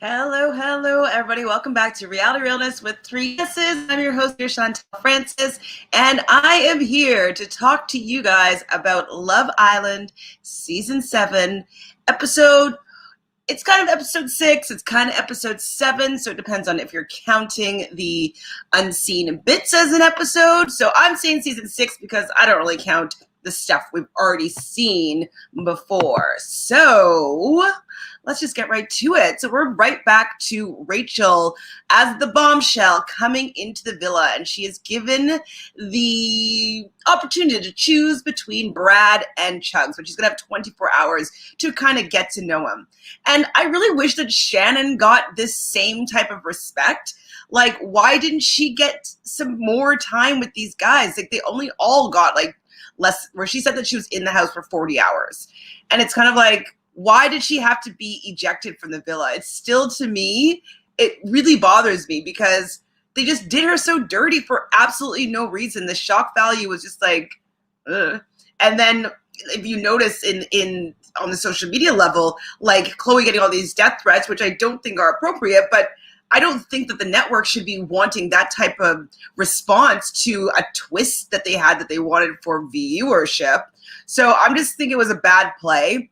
Hello, hello, everybody. Welcome back to Reality Realness with Three S's. I'm your host here, Chantel Francis, and I am here to talk to you guys about Love Island Season 7, episode. It's kind of episode 6, it's kind of episode 7, so it depends on if you're counting the unseen bits as an episode. So I'm saying Season 6 because I don't really count the stuff we've already seen before. So let's just get right to it. So we're right back to Rachel as the bombshell coming into the villa, and she is given the opportunity to choose between Brad and Chugs, but she's going to have 24 hours to kind of get to know him. And I really wish that Shannon got this same type of respect. Like, why didn't she get some more time with these guys? Like, they only all got like less, where she said that she was in the house for 40 hours. And it's kind of like, why did she have to be ejected from the villa? It's still, to me, it really bothers me because they just did her so dirty for absolutely no reason. The shock value was just like, ugh. And then if you notice in on the social media level, like Chloe getting all these death threats, which I don't think are appropriate, but I don't think that the network should be wanting that type of response to a twist that they had that they wanted for viewership. So I'm just thinking it was a bad play.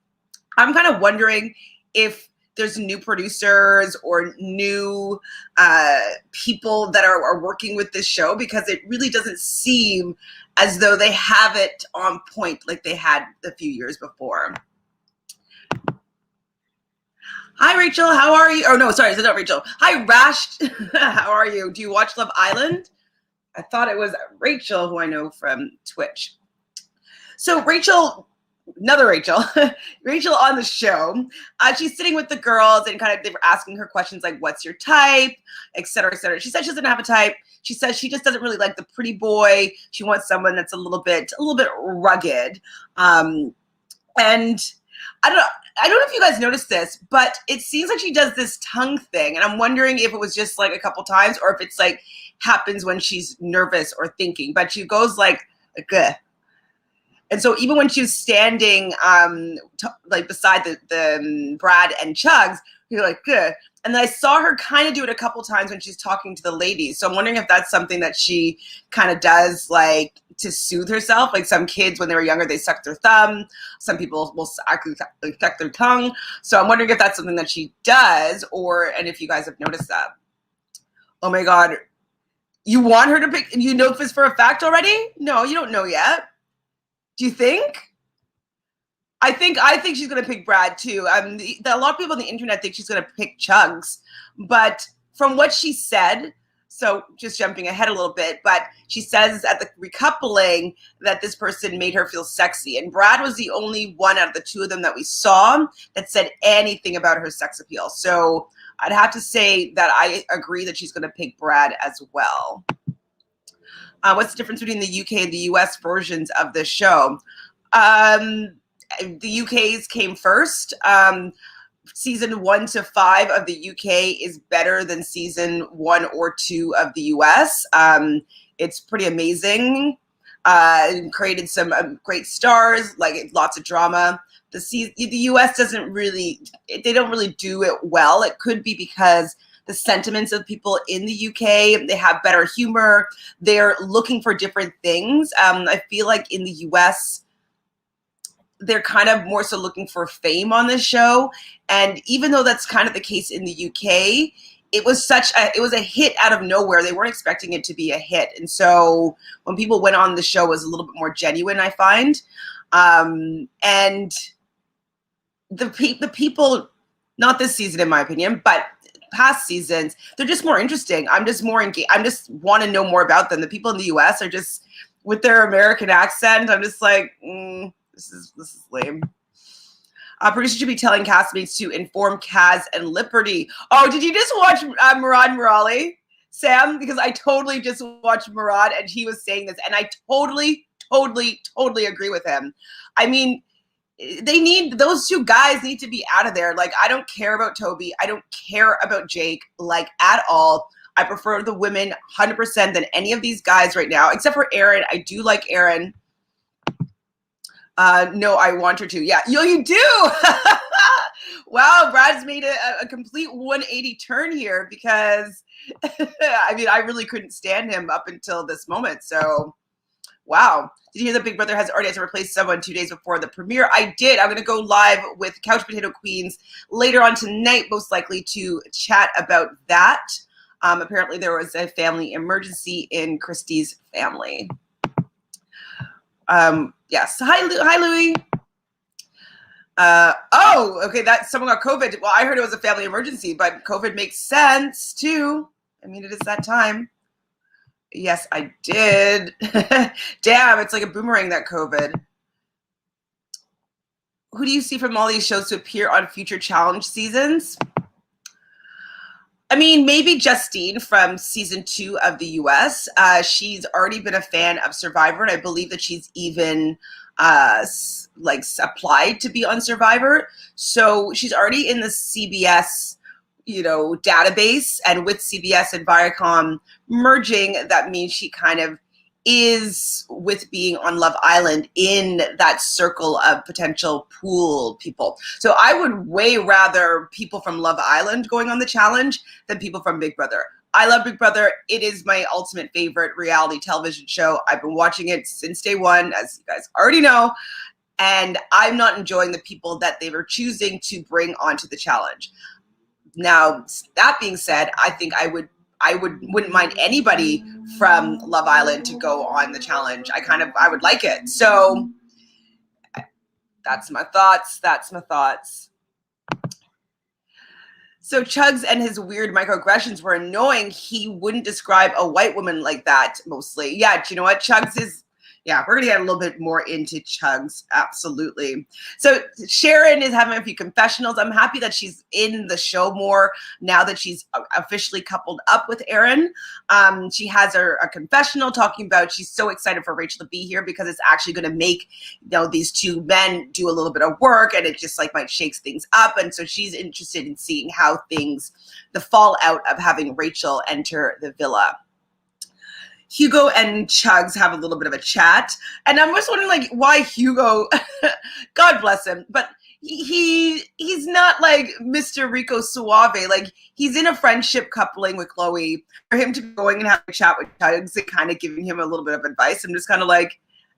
I'm kind of wondering if there's new producers or new people that are working with this show, because it really doesn't seem as though they have it on point like they had a few years before. Hi, Rachel. How are you? Oh, no, sorry. It's not Rachel. Hi, Rash. How are you? Do you watch Love Island? I thought it was Rachel, who I know from Twitch. So Rachel, another Rachel, Rachel on the show, she's sitting with the girls and kind of they were asking her questions like, what's your type, et cetera, et cetera. She said she doesn't have a type. She says she just doesn't really like the pretty boy. She wants someone that's a little bit rugged. And I don't know if you guys noticed this, but it seems like she does this tongue thing. And I'm wondering if it was just like a couple times or if it's like happens when she's nervous or thinking. But she goes like, ugh. And so even when she was standing like beside the Brad and Chugs, you're like, good. And then I saw her kind of do it a couple times when she's talking to the ladies. So I'm wondering if that's something that she kind of does like to soothe herself. Like some kids, when they were younger, they sucked their thumb. Some people will actually suck their tongue. So I'm wondering if that's something that she does, and if you guys have noticed that. Oh my God. You want her to pick, you know this for a fact already? No, you don't know yet. Do you think? I think she's gonna pick Brad too. A lot of people on the internet think she's gonna pick Chugs, but from what she said, so just jumping ahead a little bit, but she says at the recoupling that this person made her feel sexy, and Brad was the only one out of the two of them that we saw that said anything about her sex appeal. So I'd have to say that I agree that she's gonna pick Brad as well. What's the difference between the UK and the US versions of this show? The UK's came first. Season 1 to 5 of the UK is better than season 1 or 2 of the US. It's pretty amazing. Created some great stars, like lots of drama. The US doesn't really, they don't really do it well. It could be because the sentiments of people in the UK, they have better humor. They're looking for different things. I feel like in the US, they're kind of more so looking for fame on this show. And even though that's kind of the case in the UK, it was a hit out of nowhere. They weren't expecting it to be a hit. And so when people went on the show, it was a little bit more genuine, I find. And the people, not this season in my opinion, but past seasons, they're just more interesting. I'm just more engaged. I just want to know more about them. The people in the US are just, with their American accent, I'm just like, this is lame. Producers should be telling castmates to inform Kaz and Liberty. Oh, did you just watch Murad Merali, Sam? Because I totally just watched Murad and he was saying this, and I totally agree with him. I mean, those two guys need to be out of there. Like, I don't care about Toby. I don't care about Jake, like, at all. I prefer the women 100% than any of these guys right now, except for Aaron. I do like Aaron. No, I want her to. Yeah, you do. Wow, Brad's made a complete 180 turn here because, I mean, I really couldn't stand him up until this moment. So, wow. Did you hear that Big Brother has already had to replace someone 2 days before the premiere? I did. I'm going to go live with Couch Potato Queens later on tonight, most likely, to chat about that. Apparently, there was a family emergency in Christy's family. Yes. Hi, Louie. Okay, that someone got COVID. Well, I heard it was a family emergency, but COVID makes sense too. I mean, it is that time. Yes, I did. Damn, it's like a boomerang, that COVID. Who do you see from all these shows to appear on future challenge seasons? I mean, maybe Justine from season 2 of the US. She's already been a fan of Survivor, and I believe that she's even applied to be on Survivor. So she's already in the CBS, database, and with CBS and Viacom merging, that means she kind of is, with being on Love Island, in that circle of potential pool people. So I would way rather people from Love Island going on the challenge than people from Big Brother. I love Big Brother. It is my ultimate favorite reality television show. I've been watching it since day one, as you guys already know, and I'm not enjoying the people that they were choosing to bring onto the challenge. Now, that being said, I think I wouldn't mind anybody from Love Island to go on the challenge. I would like it. So that's my thoughts. So Chugs and his weird microaggressions were annoying. He wouldn't describe a white woman like that mostly. Yeah, do you know what? Chugs is, yeah, we're going to get a little bit more into Chugs. Absolutely. So Sharon is having a few confessionals. I'm happy that she's in the show more now that she's officially coupled up with Aaron. She has a confessional talking about she's so excited for Rachel to be here because it's actually going to make, these two men do a little bit of work, and it just might shake things up. And so she's interested in seeing how the fallout of having Rachel enter the villa. Hugo and Chugs have a little bit of a chat, and I'm just wondering why Hugo, God bless him, but he's not like Mr. Rico Suave. He's in a friendship coupling with Chloe. For him to be going and having a chat with Chugs and kind of giving him a little bit of advice, I'm just kind of I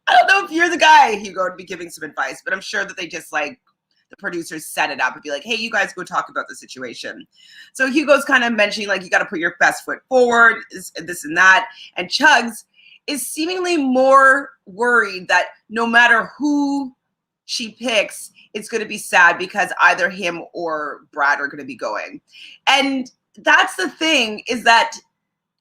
don't know if you're the guy, Hugo, to be giving some advice, but I'm sure that they just the producers set it up and be like, hey, you guys go talk about the situation. So Hugo's kind of mentioning you got to put your best foot forward, this and that. And Chugs is seemingly more worried that no matter who she picks, it's going to be sad because either him or Brad are going to be going. And that's the thing, is that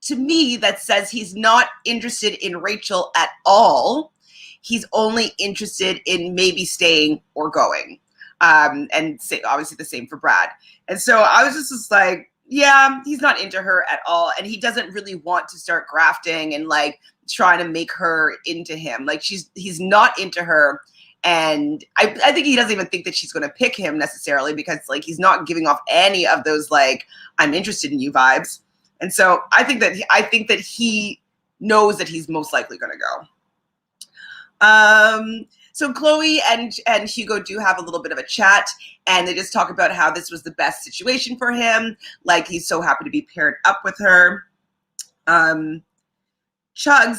to me, that says he's not interested in Rachel at all. He's only interested in maybe staying or going. And say, obviously the same for Brad. And so I was just yeah, he's not into her at all. And he doesn't really want to start grafting and trying to make her into him. He's not into her. And I think he doesn't even think that she's going to pick him necessarily because he's not giving off any of those I'm interested in you vibes. And so I think that he knows that he's most likely going to go. So Chloe and Hugo do have a little bit of a chat, and they just talk about how this was the best situation for him. He's so happy to be paired up with her. Chugs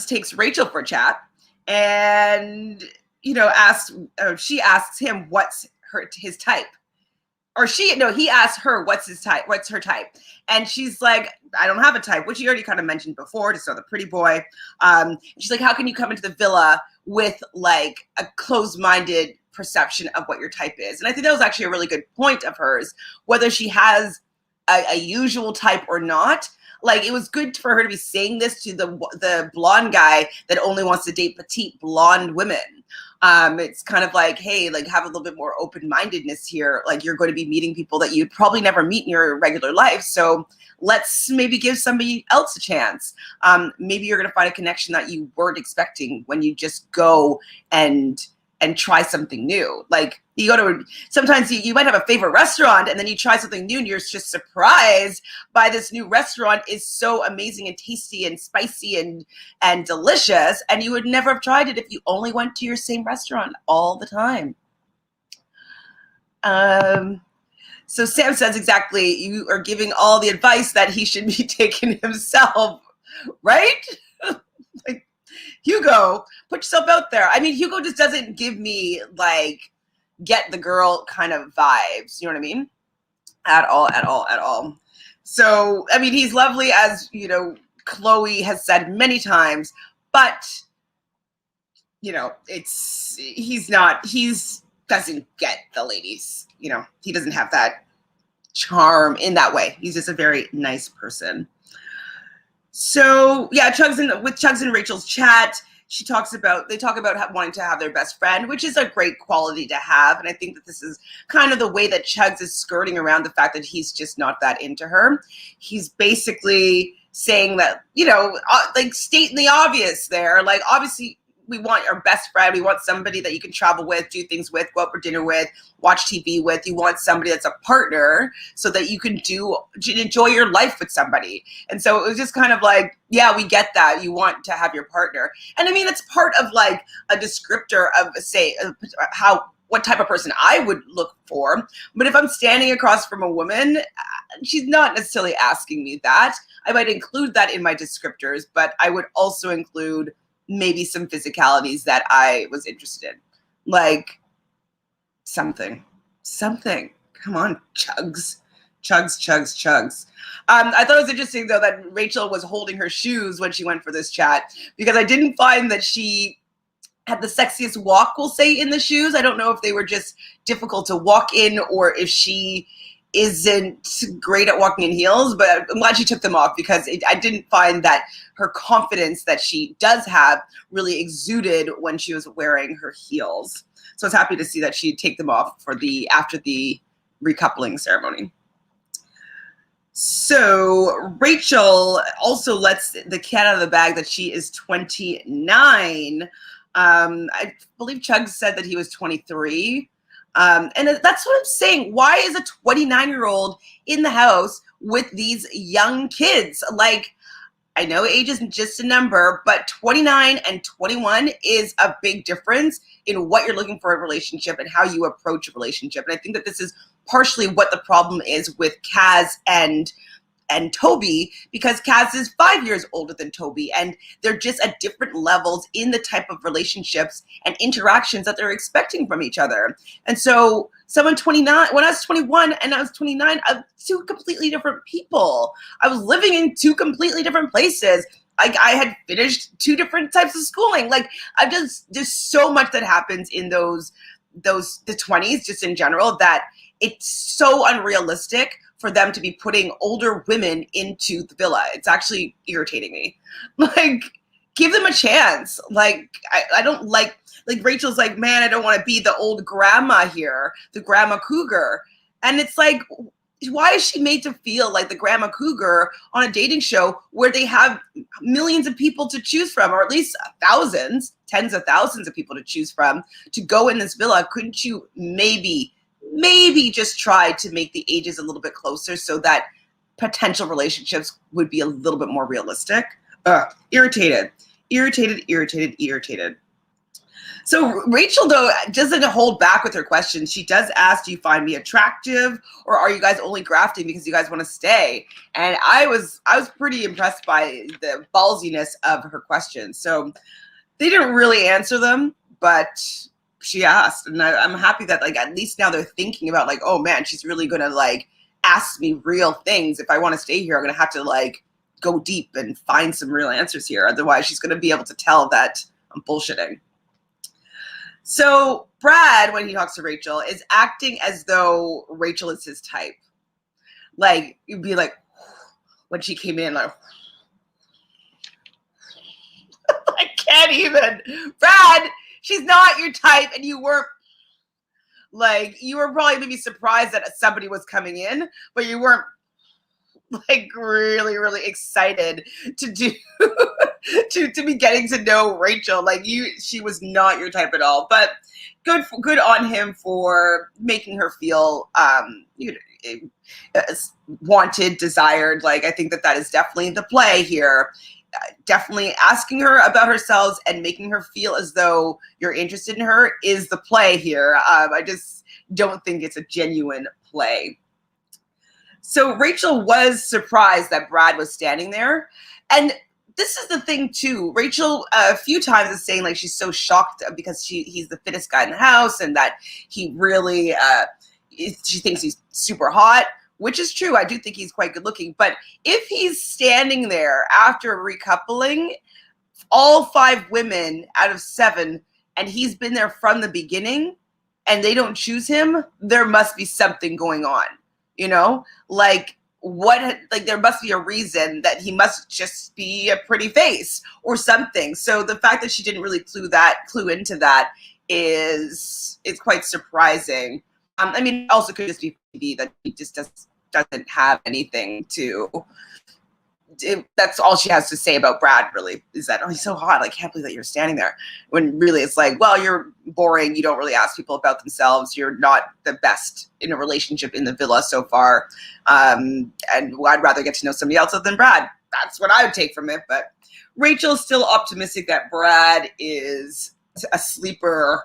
takes Rachel for a chat, and she asks him what's his type. He asked her what's her type. And she's like, I don't have a type, which you already kind of mentioned before, just the pretty boy. She's like, how can you come into the villa with a closed-minded perception of what your type is? And I think that was actually a really good point of hers, whether she has a usual type or not. It was good for her to be saying this to the blonde guy that only wants to date petite blonde women. It's kind of hey, have a little bit more open-mindedness here. You're going to be meeting people that you'd probably never meet in your regular life. So let's maybe give somebody else a chance. Maybe you're going to find a connection that you weren't expecting when you just go and try something new. You go to, sometimes you might have a favorite restaurant and then you try something new and you're just surprised by this new restaurant is so amazing and tasty and spicy and delicious. And you would never have tried it if you only went to your same restaurant all the time. So Sam says exactly, you are giving all the advice that he should be taking himself, right? Like, Hugo, put yourself out there. I mean, Hugo just doesn't give me like get the girl kind of vibes. You know what I mean? At all, at all, at all. So, I mean, he's lovely, as, you know, Chloe has said many times, but, you know, he's doesn't get the ladies. You know, he doesn't have that charm in that way. He's just a very nice person. So yeah, with Chugs and Rachel's chat, they talk about wanting to have their best friend, which is a great quality to have. And I think that this is kind of the way that Chugs is skirting around the fact that he's just not that into her. He's basically saying that, you know, like stating the obvious there. Like, obviously, we want our best friend. We want somebody that you can travel with, do things with, go out for dinner with, watch TV with. You want somebody that's a partner so that you can enjoy your life with somebody. And so it was just kind of like, yeah, we get that. You want to have your partner. And I mean, it's part of like a descriptor of, say, what type of person I would look for. But if I'm standing across from a woman, she's not necessarily asking me that. I might include that in my descriptors, but I would also include maybe some physicalities that I was interested in, like something. Come on, Chugs. I thought it was interesting, though, that Rachel was holding her shoes when she went for this chat, because I didn't find that she had the sexiest walk, we'll say, in the shoes. I don't know if they were just difficult to walk in or if she isn't great at walking in heels, but I'm glad she took them off, because I didn't find that her confidence that she does have really exuded when she was wearing her heels. So I was happy to see that she'd take them off after the recoupling ceremony. So Rachel also lets the cat out of the bag that she is 29. I believe Chugs said that he was 23. And that's what I'm saying. Why is a 29-year-old in the house with these young kids? Like, I know age isn't just a number, but 29 and 21 is a big difference in what you're looking for in a relationship and how you approach a relationship. And I think that this is partially what the problem is with Kaz and Toby, because Kaz is 5 years older than Toby, and they're just at different levels in the type of relationships and interactions that they're expecting from each other. And so someone 29, when I was 21 and I was 29, I was two completely different people. I was living in two completely different places. Like, I had finished two different types of schooling. Like, there's so much that happens in the 20s, just in general, that it's so unrealistic for them to be putting older women into the villa. It's actually irritating me. Like, give them a chance. Like, I don't like Rachel's like, man, I don't want to be the old grandma here, the grandma cougar. And it's like, why is she made to feel like the grandma cougar on a dating show where they have millions of people to choose from, or at least thousands, tens of thousands of people to choose from to go in this villa? Couldn't you maybe just try to make the ages a little bit closer so that potential relationships would be a little bit more realistic? Irritated. So Rachel, though, doesn't hold back with her questions. She does ask, do you find me attractive, or are you guys only grafting because you guys want to stay? And I was pretty impressed by the ballsiness of her questions. So they didn't really answer them, but she asked, and I'm happy that, like, at least now they're thinking about, like, oh man, she's really gonna like ask me real things. If I want to stay here, I'm gonna have to like go deep and find some real answers here. Otherwise, she's gonna be able to tell that I'm bullshitting. So Brad, when he talks to Rachel, is acting as though Rachel is his type. Like, you'd be like, when she came in, like, I can't even. Brad, she's not your type, and you were probably maybe surprised that somebody was coming in, but you weren't like really, really excited to be getting to know Rachel. Like, she was not your type at all. But good on him for making her feel wanted, desired. Like, I think that is definitely the play here. Definitely asking her about herself and making her feel as though you're interested in her is the play here. I just don't think it's a genuine play. So Rachel was surprised that Brad was standing there. And this is the thing too. Rachel a few times is saying like she's so shocked because he's the fittest guy in the house and that he really she thinks he's super hot, which is true. I do think he's quite good looking. But if he's standing there after recoupling, all 5 women out of 7, and he's been there from the beginning, and they don't choose him, there must be something going on, you know? Like, what, like, there must be a reason that he must just be a pretty face or something. So the fact that she didn't really clue into that is quite surprising. I mean, also could just be that he just doesn't have anything to. That's all she has to say about Brad, really, is that, oh, he's so hot. I can't believe that you're standing there. When really it's like, well, you're boring. You don't really ask people about themselves. You're not the best in a relationship in the villa so far. And I'd rather get to know somebody else other than Brad. That's what I would take from it. But Rachel's still optimistic that Brad is a sleeper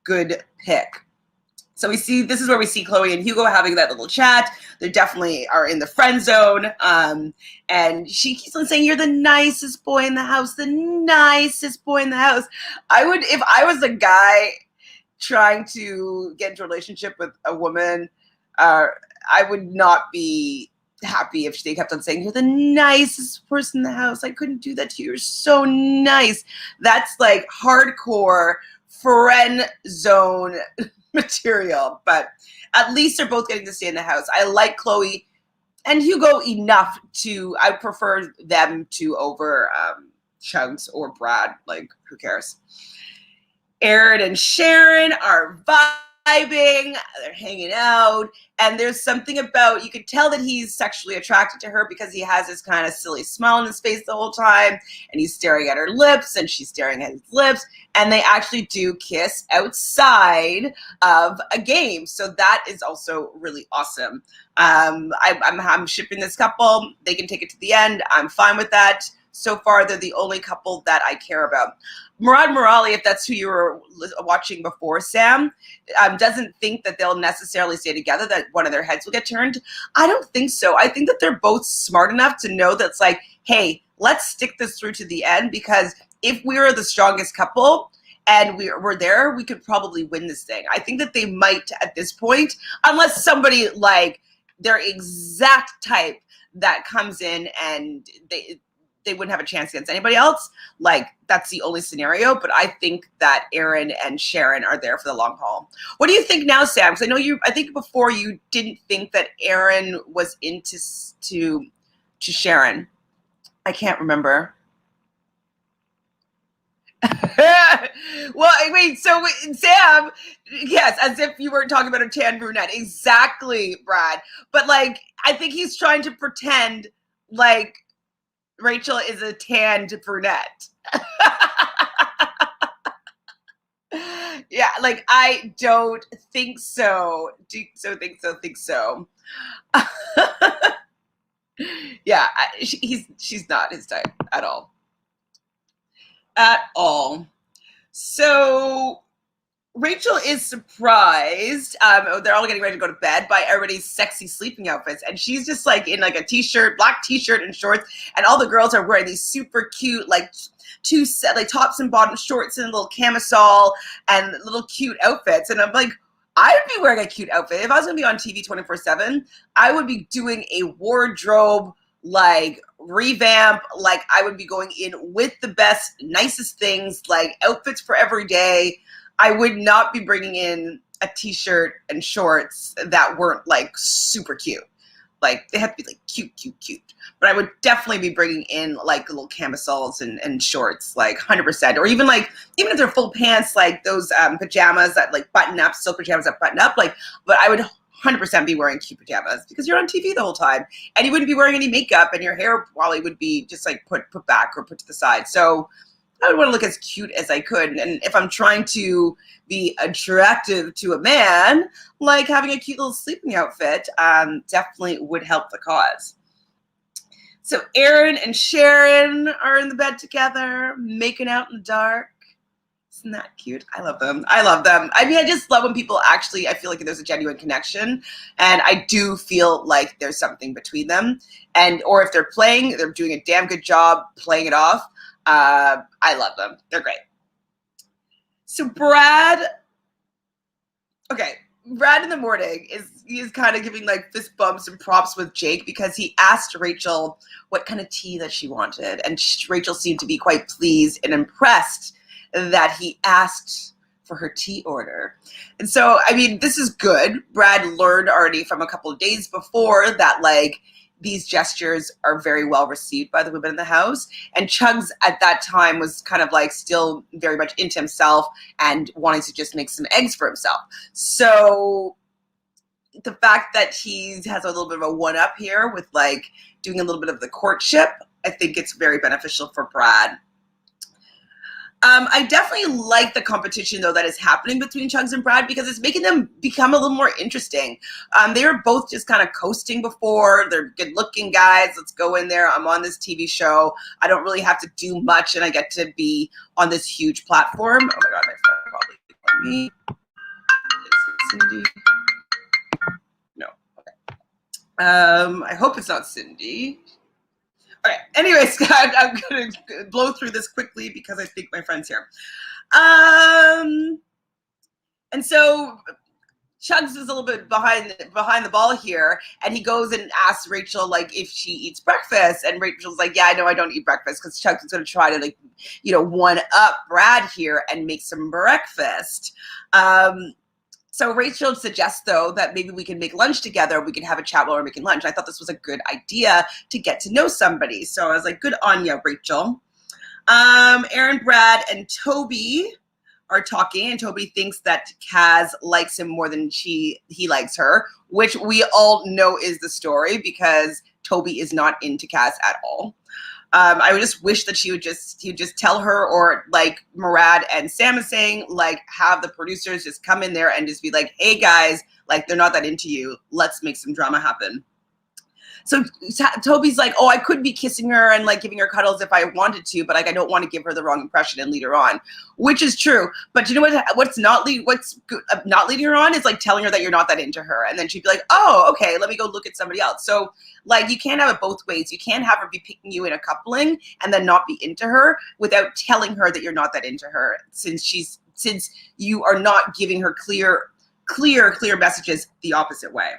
good pick. So this is where we see Chloe and Hugo having that little chat. They definitely are in the friend zone. And she keeps on saying, you're the nicest boy in the house, the nicest boy in the house. If I was a guy trying to get into a relationship with a woman, I would not be happy if they kept on saying, you're the nicest person in the house. I couldn't do that to you. You're so nice. That's like hardcore friend zone material, but at least they're both getting to stay in the house. I like Chloe and Hugo enough I prefer them to over Chugs or Brad. Like, who cares? Aaron and Sharon are vibing, they're hanging out, and there's something about, you could tell that he's sexually attracted to her because he has this kind of silly smile on his face the whole time, and he's staring at her lips, and she's staring at his lips, and they actually do kiss outside of a game. So that is also really awesome. I'm shipping this couple. They can take it to the end. I'm fine with that. So far, they're the only couple that I care about. Murad Merali, if that's who you were watching before, Sam, doesn't think that they'll necessarily stay together, that one of their heads will get turned. I don't think so. I think that they're both smart enough to know that it's like, hey, let's stick this through to the end, because if we were the strongest couple and we're there, we could probably win this thing. I think that they might at this point, unless somebody like their exact type that comes in and they wouldn't have a chance against anybody else. Like, that's the only scenario. But I think that Aaron and Sharon are there for the long haul. What do you think now, Sam? Because I think before you didn't think that Aaron was into to Sharon. I can't remember. Well, wait, so Sam, yes, as if you weren't talking about a tan brunette. Exactly, Brad. But like, I think he's trying to pretend like Rachel is a tanned brunette. Yeah, like, I don't think so. Think so. Yeah, she's not his type at all. At all. So Rachel is surprised. They're all getting ready to go to bed by everybody's sexy sleeping outfits. And she's just like in like a t-shirt, black t-shirt and shorts. And all the girls are wearing these super cute, like tops and bottom shorts and a little camisole and little cute outfits. And I'm like, I would be wearing a cute outfit. If I was going to be on TV 24/7, I would be doing a wardrobe like revamp. Like, I would be going in with the best, nicest things, like outfits for every day. I would not be bringing in a t-shirt and shorts that weren't like super cute. Like, they have to be like cute. But I would definitely be bringing in like little camisoles and shorts, like 100%. Or even if they're full pants, like those pajamas that like button up, silk pajamas that button up. Like, but I would 100% be wearing cute pajamas because you're on TV the whole time, and you wouldn't be wearing any makeup, and your hair probably would be just like put back or put to the side. So I would want to look as cute as I could. And if I'm trying to be attractive to a man, like having a cute little sleeping outfit definitely would help the cause. So Aaron and Sharon are in the bed together, making out in the dark. Isn't that cute? I love them. I love them. I mean, I just love when people actually, I feel like there's a genuine connection. And I do feel like there's something between them. And, or if they're playing, they're doing a damn good job playing it off. I love them. They're great. So Brad in the morning he's kind of giving like fist bumps and props with Jake because he asked Rachel what kind of tea that she wanted. And Rachel seemed to be quite pleased and impressed that he asked for her tea order. And so, I mean, this is good. Brad learned already from a couple of days before that, like, these gestures are very well received by the women in the house. And Chugs at that time was kind of like still very much into himself and wanting to just make some eggs for himself. So the fact that he has a little bit of a one-up here with like doing a little bit of the courtship, I think it's very beneficial for Brad. I definitely like the competition, though, that is happening between Chugs and Brad because it's making them become a little more interesting. They were both just kind of coasting before. They're good-looking guys. Let's go in there. I'm on this TV show. I don't really have to do much, and I get to be on this huge platform. Oh, my God, my phone probably on me. Is it Cindy? No. Okay. I hope it's not Cindy. Okay, anyways, I'm going to blow through this quickly because I think my friend's here. And so Chugs is a little bit behind the ball here, and he goes and asks Rachel, like, if she eats breakfast. And Rachel's like, yeah, I know I don't eat breakfast because Chugs is going to try to, like, one-up Brad here and make some breakfast. So Rachel suggests, though, that maybe we can make lunch together. We can have a chat while we're making lunch. I thought this was a good idea to get to know somebody. So I was like, good on you, Rachel. Aaron, Brad, and Toby are talking, and Toby thinks that Kaz likes him more than he likes her, which we all know is the story because Toby is not into Kaz at all. I would just wish that he would just tell her, or like Murad and Sam is saying, like, have the producers just come in there and just be like, hey guys, like, they're not that into you. Let's make some drama happen. So Toby's like, oh, I could be kissing her and like giving her cuddles if I wanted to, but like I don't want to give her the wrong impression and lead her on, which is true. But you know what? What's not leading her on is like telling her that you're not that into her, and then she'd be like, oh, okay, let me go look at somebody else. So like you can't have it both ways. You can't have her be picking you in a coupling and then not be into her without telling her that you're not that into her, since you are not giving her clear messages the opposite way.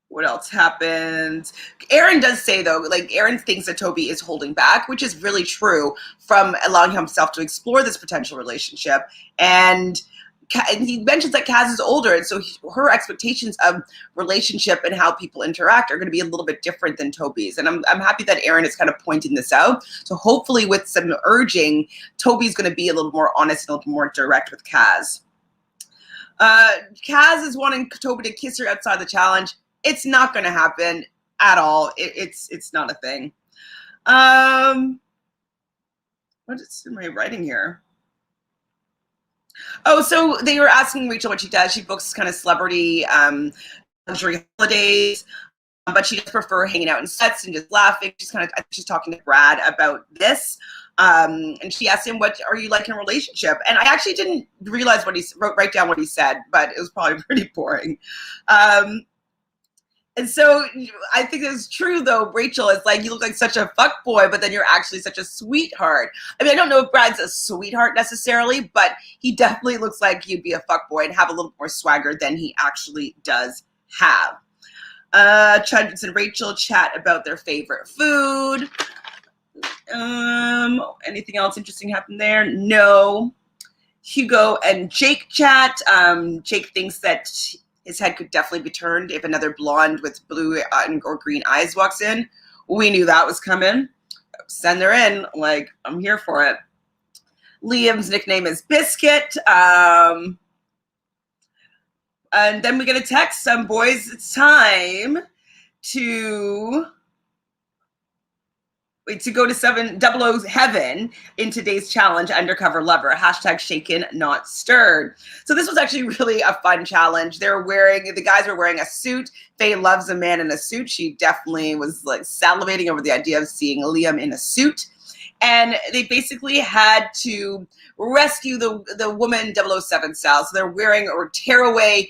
What else happened? Aaron does say, though, like Aaron thinks that Toby is holding back, which is really true, from allowing himself to explore this potential relationship. And he mentions that Kaz is older, and so her expectations of relationship and how people interact are going to be a little bit different than Toby's. And I'm happy that Aaron is kind of pointing this out. So hopefully with some urging, Toby's going to be a little more honest and a little more direct with Kaz. Kaz is wanting Toby to kiss her outside the challenge. It's not going to happen at all. It's not a thing. What am I writing here? Oh, so they were asking Rachel what she does. She books kind of celebrity luxury holidays, but she does prefer hanging out in sets and just laughing. She's talking to Brad about this. And she asked him, what are you like in a relationship? And I actually didn't realize write down what he said, but it was probably pretty boring. And so I think it's true, though. Rachel is like, you look like such a fuckboy, but then you're actually such a sweetheart. I mean, I don't know if Brad's a sweetheart necessarily, but he definitely looks like he'd be a fuckboy and have a little more swagger than he actually does have. Chugs and Rachel chat about their favorite food. Anything else interesting happened there? No. Hugo and Jake chat. Jake thinks that his head could definitely be turned if another blonde with blue or green eyes walks in. We knew that was coming. Send her in. Like, I'm here for it. Liam's nickname is Biscuit. And then we get a text. Boys, it's time to go to 700 heaven in today's challenge, Undercover Lover, # shaken, not stirred. So this was actually really a fun challenge. The guys were wearing a suit. Faye loves a man in a suit. She definitely was like salivating over the idea of seeing Liam in a suit. and they basically had to rescue the woman 007 style. So they're wearing or tearaway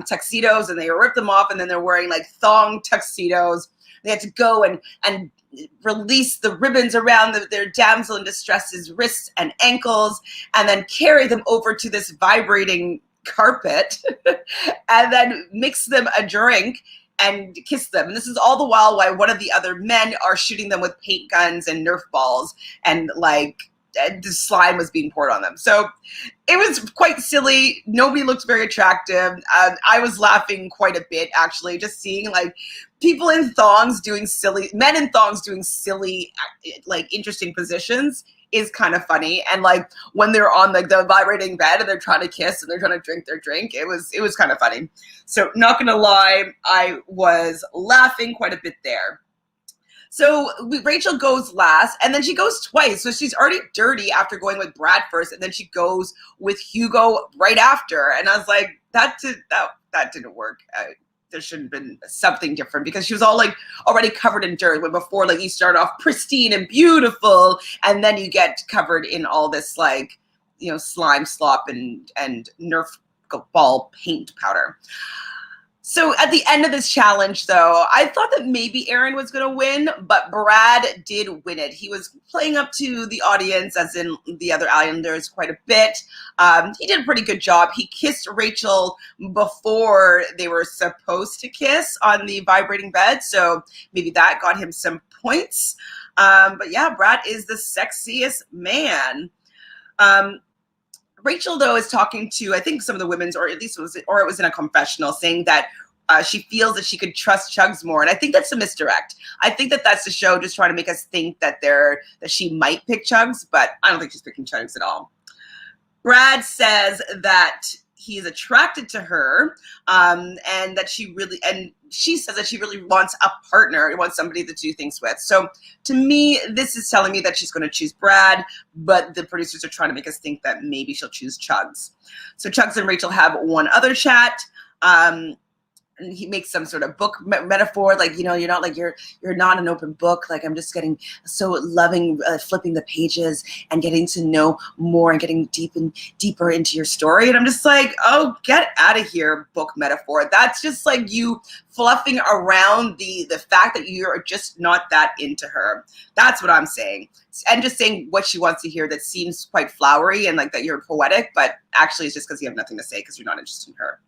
tuxedos, and they rip them off, and then they're wearing like thong tuxedos. They had to go and release the ribbons around their damsel in distress's wrists and ankles, and then carry them over to this vibrating carpet, and then mix them a drink and kiss them. And this is all the while one of the other men are shooting them with paint guns and Nerf balls, and like the slime was being poured on them. So it was quite silly. Nobody looked very attractive. I was laughing quite a bit, actually, just seeing like people in thongs doing silly, men in thongs doing silly, like interesting positions is kind of funny. And like when they're on like the vibrating bed and they're trying to kiss and they're trying to drink their drink, it was kind of funny. So not gonna lie, I was laughing quite a bit there. So Rachel goes last, and then she goes twice. So she's already dirty after going with Brad first, and then she goes with Hugo right after. And I was like, that didn't work. There should have been something different, because she was all like already covered in dirt, when before like you start off pristine and beautiful, and then you get covered in all this like, you know, slime slop and Nerf ball paint powder. So at the end of this challenge, though, I thought that maybe Aaron was going to win, but Brad did win it. He was playing up to the audience, as in the other Islanders, quite a bit. He did a pretty good job. He kissed Rachel before they were supposed to kiss on the vibrating bed, so maybe that got him some points. But yeah, Brad is the sexiest man. Rachel, though, is talking to, I think, some of the women's, or at least it was in a confessional, saying that she feels that she could trust Chugs more. And I think that's a misdirect. I think that that's the show just trying to make us think that she might pick Chugs, but I don't think she's picking Chugs at all. Brad says that he's attracted to her, and that she says that she really wants a partner, wants somebody to do things with. So to me, this is telling me that she's going to choose Brad, but the producers are trying to make us think that maybe she'll choose Chugs. So Chugs and Rachel have one other chat. And he makes some sort of book metaphor, like, you know, you're not an open book. Like, I'm just getting so loving flipping the pages and getting to know more and getting deeper into your story. And I'm just like, oh, get out of here, book metaphor. That's just like you fluffing around the fact that you're just not that into her. That's what I'm saying. And just saying what she wants to hear that seems quite flowery and like that you're poetic, but actually it's just because you have nothing to say because you're not interested in her.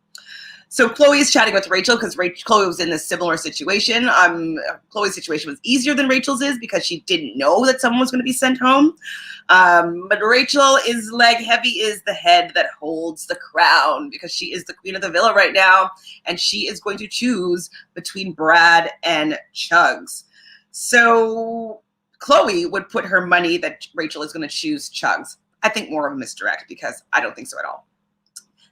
So Chloe is chatting with Rachel because Chloe was in a similar situation. Chloe's situation was easier than Rachel's is because she didn't know that someone was going to be sent home. But Rachel is like, heavy is the head that holds the crown, because she is the queen of the villa right now, and she is going to choose between Brad and Chugs. So Chloe would put her money that Rachel is going to choose Chugs. I think more of a misdirect, because I don't think so at all.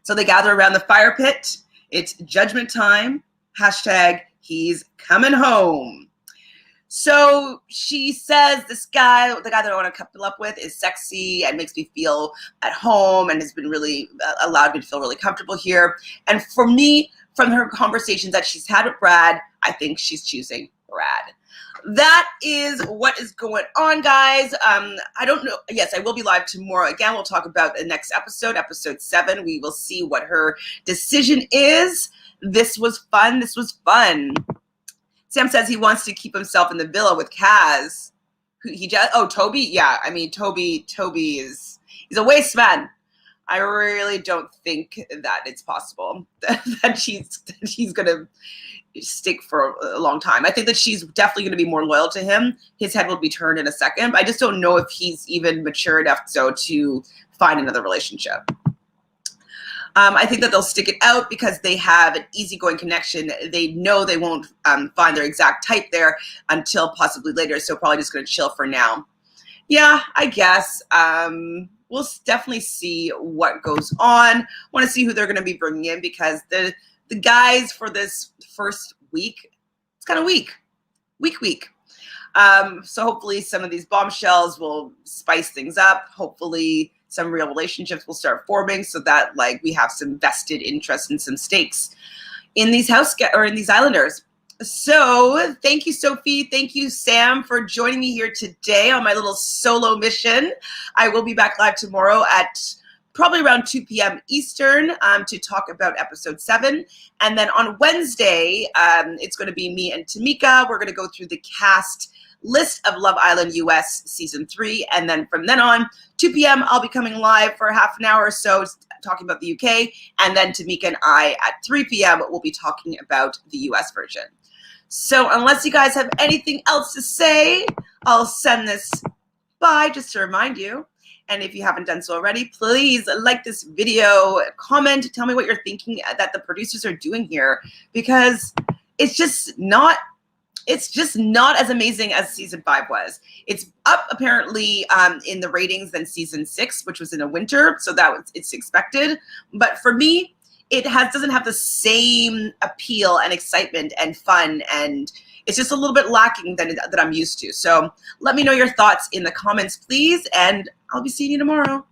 So they gather around the fire pit. It's judgment time. Hashtag he's coming home. So she says the guy that I want to couple up with is sexy and makes me feel at home and has been really allowed me to feel really comfortable here. And for me, from her conversations that she's had with Brad, I think she's choosing Brad. That is what is going on, guys. I don't know. Yes, I will be live tomorrow. Again, we'll talk about the next episode, episode 7. We will see what her decision is. This was fun. Sam says he wants to keep himself in the villa with Kaz. Toby? Yeah, I mean, Toby he's a waste man. I really don't think that it's possible that he's going to stick for a long time. I think that she's definitely going to be more loyal to him. His head will be turned in a second, but I just don't know if he's even mature enough to find another relationship. I think that they'll stick it out because they have an easygoing connection. They know they won't find their exact type there until possibly later, so probably just going to chill for now. Yeah, I guess. We'll definitely see what goes on. Want to see who they're going to be bringing in, because the guys for this first week, it's kind of weak. So hopefully some of these bombshells will spice things up. Hopefully some real relationships will start forming, so that like we have some vested interest and some stakes in these in these Islanders. So thank you, Sophie. Thank you, Sam, for joining me here today on my little solo mission. I will be back live tomorrow at probably around 2 p.m. Eastern to talk about episode 7. And then on Wednesday, it's going to be me and Tamika. We're going to go through the cast list of Love Island US season 3. And then from then on, 2 p.m., I'll be coming live for half an hour or so talking about the UK. And then Tamika and I at 3 p.m. will be talking about the US version. So unless you guys have anything else to say, I'll send this by just to remind you. And if you haven't done so already, please like this video, comment, tell me what you're thinking that the producers are doing here, because it's just not as amazing as season 5 was. It's up apparently in the ratings than season 6, which was in the winter, so it's expected. But for me, it doesn't have the same appeal and excitement and fun, and it's just a little bit lacking that I'm used to. So let me know your thoughts in the comments, please, and I'll be seeing you tomorrow.